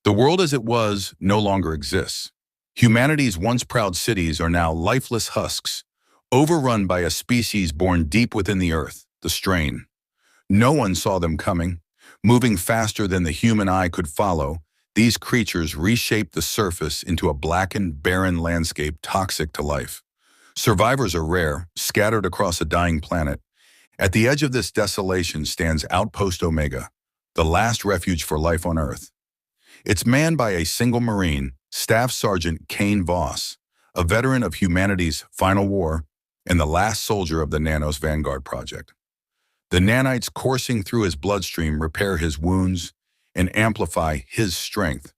The world as it was no longer exists. Humanity's once proud cities are now lifeless husks, overrun by a species born deep within the earth, the strain. No one saw them coming. Moving faster than the human eye could follow, these creatures reshaped the surface into a blackened, barren landscape toxic to life. Survivors are rare, scattered across a dying planet. At the edge of this desolation stands Outpost Omega, the last refuge for life on Earth. It's manned by a single Marine, Staff Sergeant Kane Voss, a veteran of humanity's final war and the last soldier of the Nanos Vanguard project. The nanites coursing through his bloodstream repair his wounds and amplify his strength.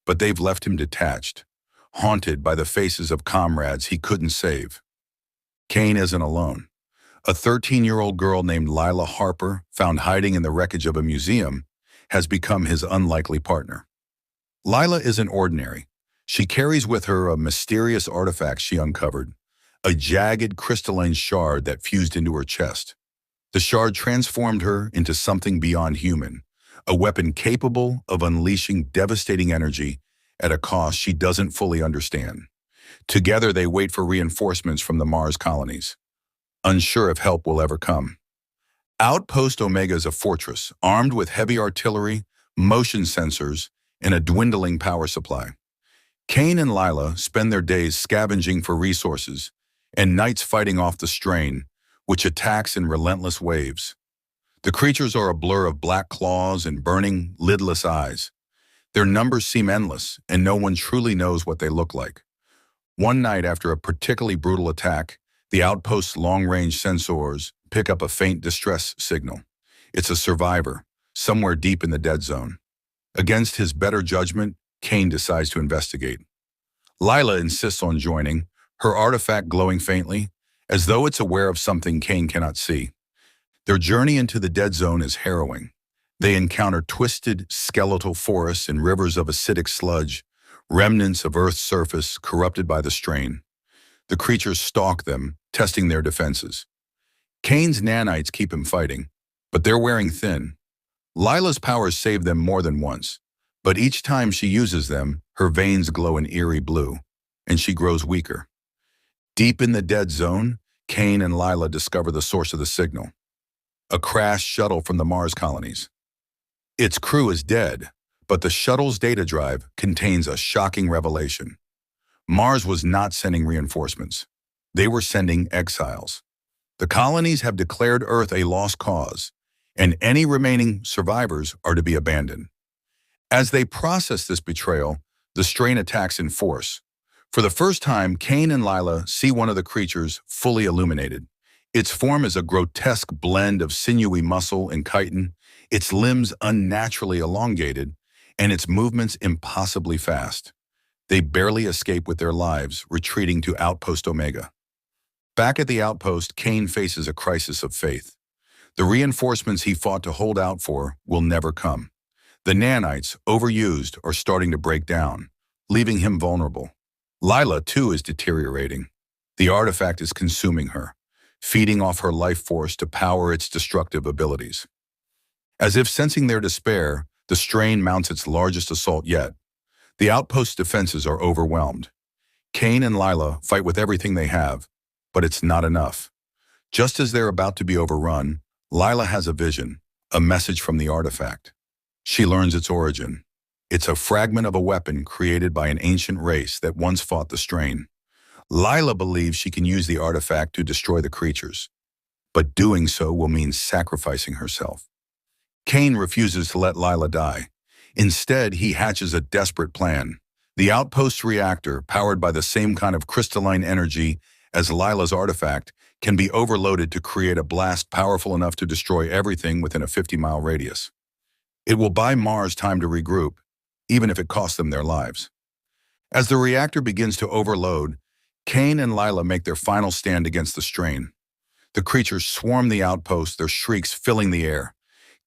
But they've left him detached, haunted by the faces of comrades he couldn't save. Kane isn't alone. A 13-year-old girl named Lila Harper, found hiding in the wreckage of a museum, has become his unlikely partner. Lila isn't ordinary. She carries with her a mysterious artifact she uncovered, a jagged crystalline shard that fused into her chest. The shard transformed her into something beyond human, a weapon capable of unleashing devastating energy at a cost she doesn't fully understand. Together they wait for reinforcements from the Mars colonies, unsure if help will ever come. Outpost Omega is a fortress armed with heavy artillery, motion sensors, and a dwindling power supply. Kane and Lila spend their days scavenging for resources and nights fighting off the strain, which attacks in relentless waves. The creatures are a blur of black claws and burning, lidless eyes. Their numbers seem endless, and no one truly knows what they look like. One night after a particularly brutal attack, the outpost's long-range sensors pick up a faint distress signal. It's a survivor, somewhere deep in the dead zone. Against his better judgment, Kane decides to investigate. Lila insists on joining, her artifact glowing faintly, as though it's aware of something Kane cannot see. Their journey into the dead zone is harrowing. They encounter twisted, skeletal forests and rivers of acidic sludge, remnants of Earth's surface corrupted by the strain. The creatures stalk them, testing their defenses. Kane's nanites keep him fighting, but they're wearing thin. Lila's powers save them more than once, but each time she uses them, her veins glow an eerie blue, and she grows weaker. Deep in the dead zone, Kane and Lila discover the source of the signal, a crashed shuttle from the Mars colonies. Its crew is dead, but the shuttle's data drive contains a shocking revelation. Mars was not sending reinforcements. They were sending exiles. The colonies have declared Earth a lost cause, and any remaining survivors are to be abandoned. As they process this betrayal, the strain attacks in force. For the first time, Kane and Lila see one of the creatures fully illuminated. Its form is a grotesque blend of sinewy muscle and chitin, its limbs unnaturally elongated, and its movements impossibly fast. They barely escape with their lives, retreating to Outpost Omega. Back at the outpost, Kane faces a crisis of faith. The reinforcements he fought to hold out for will never come. The nanites, overused, are starting to break down, leaving him vulnerable. Lila, too, is deteriorating. The artifact is consuming her, feeding off her life force to power its destructive abilities. As if sensing their despair, the strain mounts its largest assault yet. The outpost's defenses are overwhelmed. Kane and Lila fight with everything they have, but it's not enough. Just as they're about to be overrun, Lila has a vision, a message from the artifact. She learns its origin. It's a fragment of a weapon created by an ancient race that once fought the strain. Lila believes she can use the artifact to destroy the creatures, but doing so will mean sacrificing herself. Kane refuses to let Lila die. Instead, he hatches a desperate plan. The outpost's reactor, powered by the same kind of crystalline energy as Lila's artifact, can be overloaded to create a blast powerful enough to destroy everything within a 50-mile radius. It will buy Mars time to regroup, even if it costs them their lives. As the reactor begins to overload, Kane and Lila make their final stand against the strain. The creatures swarm the outpost, their shrieks filling the air.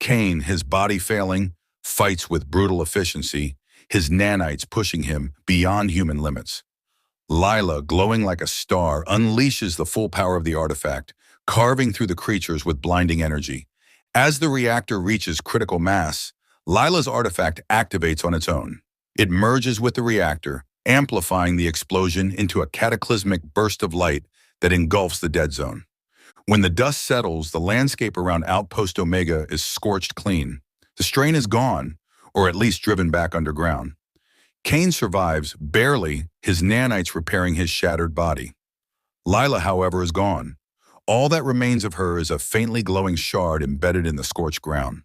Kane, his body failing, fights with brutal efficiency, his nanites pushing him beyond human limits. Lila, glowing like a star, unleashes the full power of the artifact, carving through the creatures with blinding energy. As the reactor reaches critical mass, Lila's artifact activates on its own. It merges with the reactor, amplifying the explosion into a cataclysmic burst of light that engulfs the dead zone. When the dust settles, the landscape around Outpost Omega is scorched clean. The strain is gone, or at least driven back underground. Kane survives, barely, his nanites repairing his shattered body. Lila, however, is gone. All that remains of her is a faintly glowing shard embedded in the scorched ground.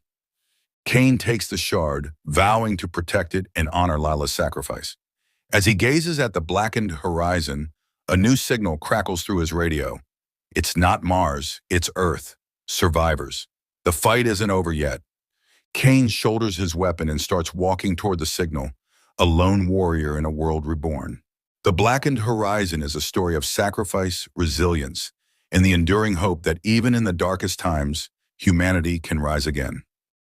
Kane takes the shard, vowing to protect it and honor Lila's sacrifice. As he gazes at the blackened horizon, a new signal crackles through his radio. It's not Mars, it's Earth. Survivors. The fight isn't over yet. Kane shoulders his weapon and starts walking toward the signal, a lone warrior in a world reborn. The blackened horizon is a story of sacrifice, resilience, and the enduring hope that even in the darkest times, humanity can rise again.